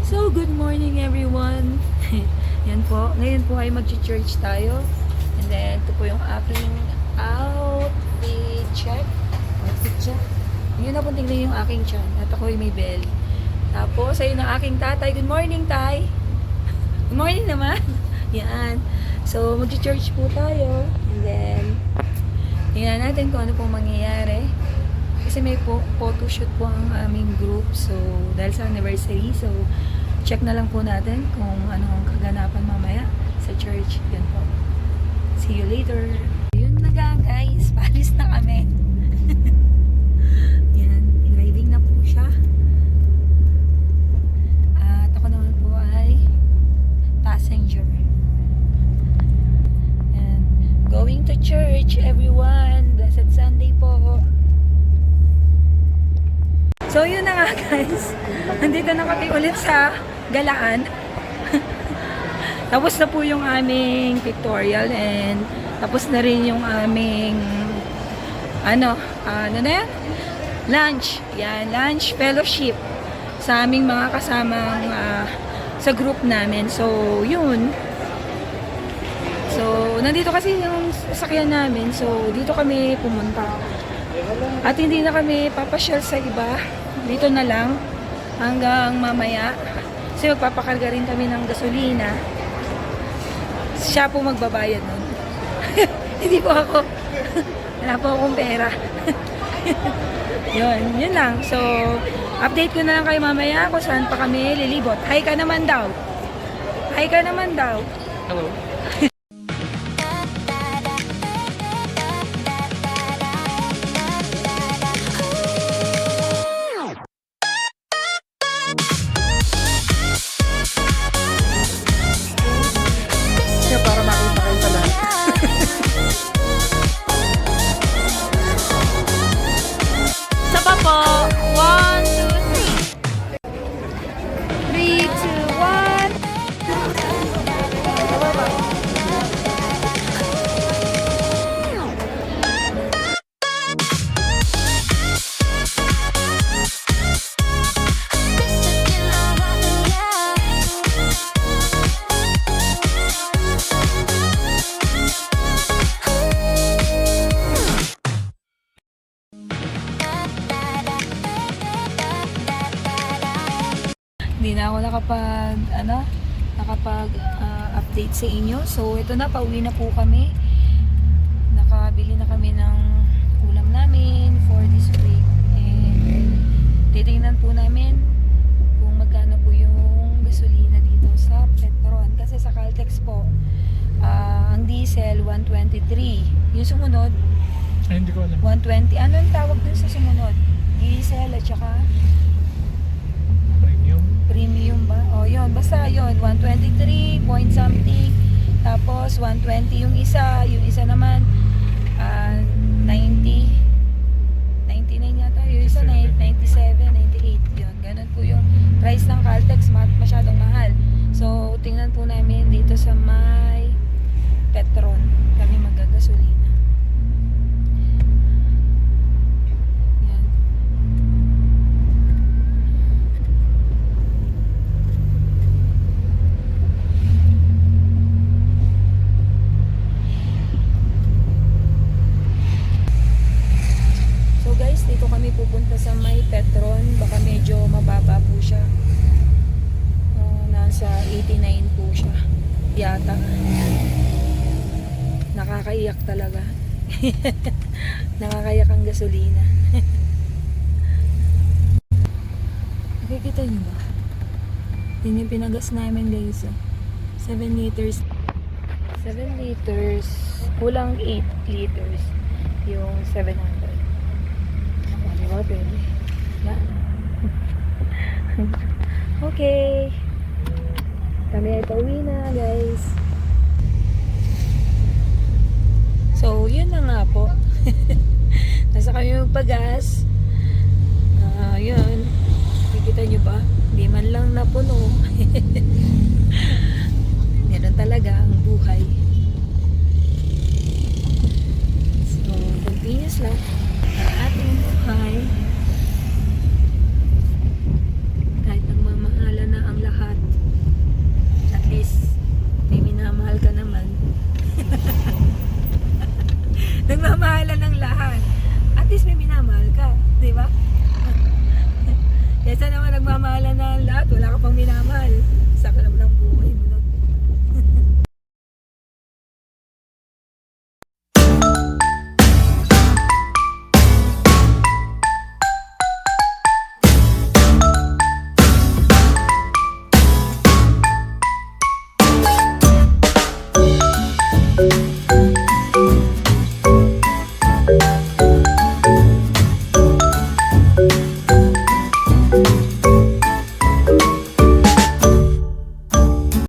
So, good morning everyone. Yan po. Ngayon po ay mag-church tayo. And then, ito po yung aking outfit check. Outfit check. Yun na po tingnan yung aking tiyan. At ako may belly. Tapos, ayun ang aking tatay. Good morning, tay. Good morning naman. Yan. So, mag-church po tayo. And then, tingnan natin kung ano pong mangyayari. Kasi may photoshoot po ang aming group. So, dahil sa anniversary. So, check na lang po natin kung ano ang kaganapan mamaya sa church. Yan po. See you later. Yun na nga guys. Palis na kami. Yan. Driving na po siya. At ako naman po ay passenger. And going to church everyone. Blessed Sunday po. So yun na nga guys, nandito na kami ulit sa Galaan. Tapos na po yung aming pictorial and tapos na rin yung aming ano na yan? Lunch. Yan, lunch fellowship sa aming mga kasamang sa group namin. So yun. So nandito kasi yung sasakyan namin. So dito kami pumunta. At hindi na kami papasyal sa iba. Dito na lang hanggang mamaya. Kasi magpapakarga rin kami ng gasolina. Siya po magbabayad nun. Hindi po ako. Wala po akong pera. Yun lang. So, update ko na lang kayo mamaya kung saan pa kami lilibot. Hi ka naman daw. Hi ka naman daw. Hello. Para makita kayo sa lahat. Sapa po. 1, 2, 3. 3, 2, 1. Hindi na ako nakapag-update sa inyo. So, ito na, pauwi na po kami. Nakabili na kami ng ulam namin for this week. And titingnan po namin kung magkano po yung gasolina dito sa Petron. Kasi sa Caltex po, ang diesel, 123. Yung sumunod, Ay, hindi ko alam. 120. Ano yung tawag dun sa sumunod? Diesel at saka premium ba? O yun, basta yun, 123 point something, tapos 120 yung isa naman 90 99 yata, yung isa 97, 98 yun, ganun po yung price ng Caltex, masyadong mahal. So tingnan po namin dito sa may Petron kami magagasolina. Dito kami pupunta sa may Petron, baka medyo mababa po siya, nasa 89 po siya yata. Nakakaiyak talaga. Nakakaiyak ang gasolina. Nakikita nyo ba? Yun yung pinagas namin guys, 7 liters 7 liters kulang 8 liters yung 700. Diba, baby? Yan. Okay. Kami ay pauwi na, guys. So, yun na nga po. Nasa kami magpagas. Yun. Nakikita nyo ba? Hindi man lang napuno. Ganun talaga ang buhay. So, continuous lang ang ating buhay. Kahit nagmamahala na ang lahat. Kaysa naman nagmamahalan na lahat, wala ka pang minamahal. Saka naman ang buhay mo nun.